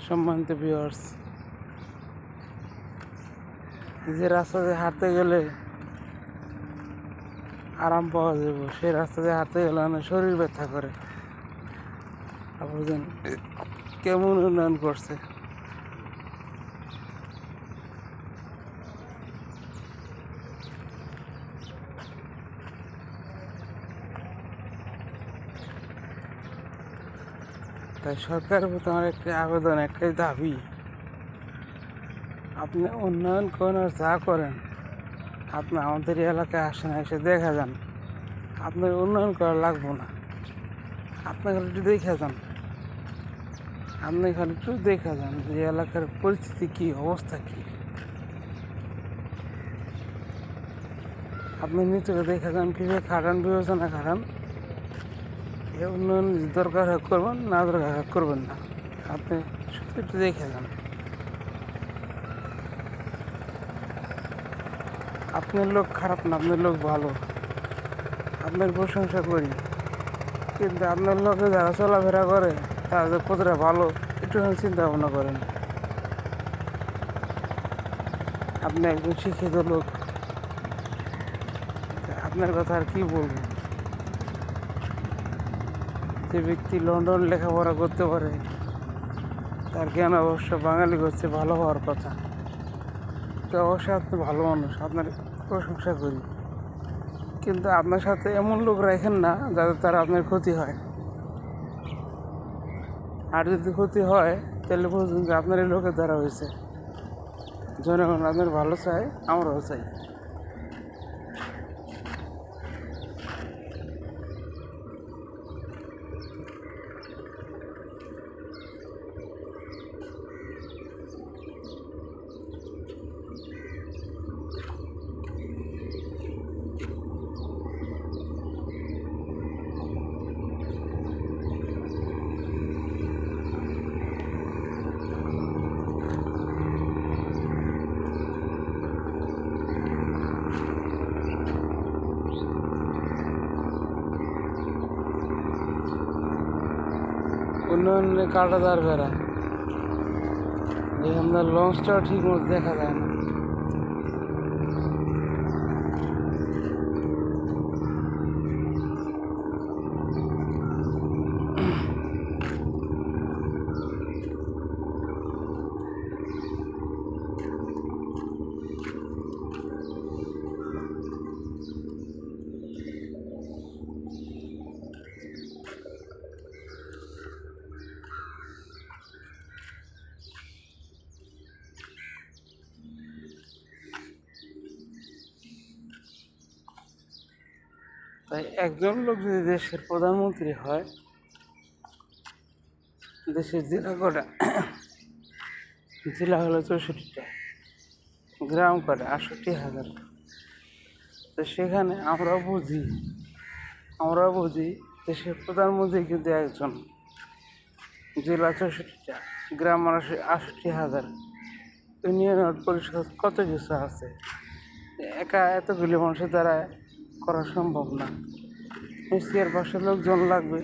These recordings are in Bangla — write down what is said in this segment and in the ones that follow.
সম্মানিত ভিউয়ার্স, যে রাস্তা দিয়ে হাঁটতে গেলে আরাম পাওয়া যাবে, সেই রাস্তা দিয়ে হাঁটতে গেলে অনেক শরীর ব্যথা করে। বুঝেন কেমন উন্নয়ন করছে। তাই সরকারের প্রতি আমার একটি আবেদন, একটাই দাবি, আপনি উন্নয়ন করেন আর যা করেন, আপনি আমাদের এলাকায় আসেন, এসে দেখা যান। আপনার উন্নয়ন করা লাগবো না, আপনার খালি একটু দেখা যান। আপনি খালি একটু দেখা যান যে এলাকার পরিস্থিতি কী, অবস্থা কী। আপনি নিজেকে দেখা যান, কীভাবে খাটান, বিবেচনা খাটান। এ উন্নয়ন দরকার হয় করবেন, না দরকার হয় করবেন না। আপনি শুধু একটু দেখে যান। আপনার লোক খারাপ না, আপনার লোক ভালো, আপনার প্রশংসা করি। কিন্তু আপনার লোকে যারা চলাফেরা করে তারা যে কতটা ভালো একটুখানি চিন্তা ভাবনা করেন। আপনি একজন শিক্ষিত লোক, আপনার কথা আর কি বলবো। যে ব্যক্তি লন্ডন লেখাপড়া করতে পারে, তার জ্ঞান অবশ্য বাঙালি করছে ভালো হওয়ার কথা। তো অবশ্যই আপনি ভালো মানুষ, আপনার প্রশংসা করি। কিন্তু আপনার সাথে এমন লোক রাখেন না যাতে তারা আপনার ক্ষতি হয়। আর যদি ক্ষতি হয় তাহলে বুঝুন যে আপনার এই লোকের দ্বারা হয়েছে। জনগণ আপনার ভালো চাই, আমরাও চাই। উন্নয়নের কাঁটাতার বেড়া, যেখানকার লঞ্চটাও ঠিক মতো দেখা যায় না। তাই একজন লোক যদি দেশের প্রধানমন্ত্রী হয়, দেশের জেলা কটা, জেলা হলো 64টা, গ্রাম কটা 68,000। তো সেখানে আমরাও বুঝি দেশের প্রধানমন্ত্রী কিন্তু একজন, জেলা 64টা, গ্রাম 68,000। ইউনিয়ন পরিষদ কত কিছু আছে, একা এতগুলি মানুষের দ্বারা করা সম্ভব না। নিশ্চয়ের পাশে লোকজন লাগবে।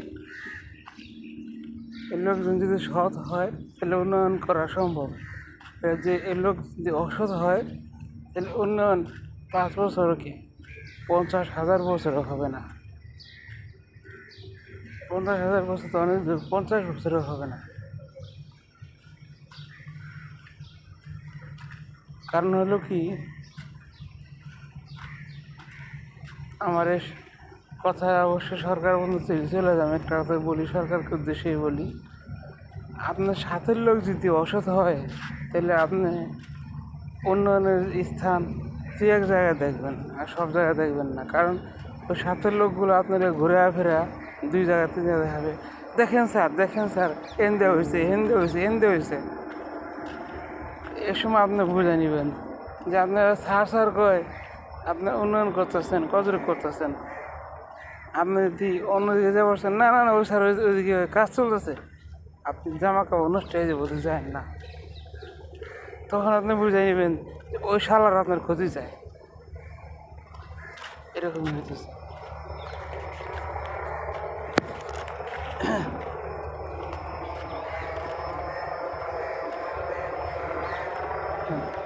এই লোকজন যদি সৎ হয় তাহলে উন্নয়ন করা সম্ভব। যে এই লোক যদি অসৎ হয় তাহলে উন্নয়ন 5 বছরও কি 50,000 বছরও হবে না। 50,000 বছর তো অনেক দূর, 50 বছরও হবে না। কারণ হলো কি, আমার এই কথা অবশ্য সরকার বন্ধু চলে যাবে, একটা কথা বলি, সরকারকে উদ্দেশ্যেই বলি। আপনার সাথের লোক যদি অসৎ হয় তাহলে আপনি উন্নয়নের স্থান 2-1 জায়গায় দেখবেন, আর সব জায়গায় দেখবেন না। কারণ ওই সাথের লোকগুলো আপনারা ঘুরে ফেরা 2 জায়গা 3 জায়গায় দেখাবে। দেখেন স্যার এন্দে হয়েছে। এ সময় আপনি বুঝে নেবেন যে আপনারা স্যার কয় আপনি উন্নয়ন করতেছেন, কতটুকু করতেছেন। আপনি যদি অন্যদিকে যা বলছেন, না ওই স্যার ওইদিকে কাজ চলতেছে, আপনি জামা কাপড় নষ্ট হয়ে যাবো, যায় না। তখন আপনি বুঝে নেবেন ওই শালার আপনার ক্ষতি চায়। এরকমই হইতেছে। হ্যাঁ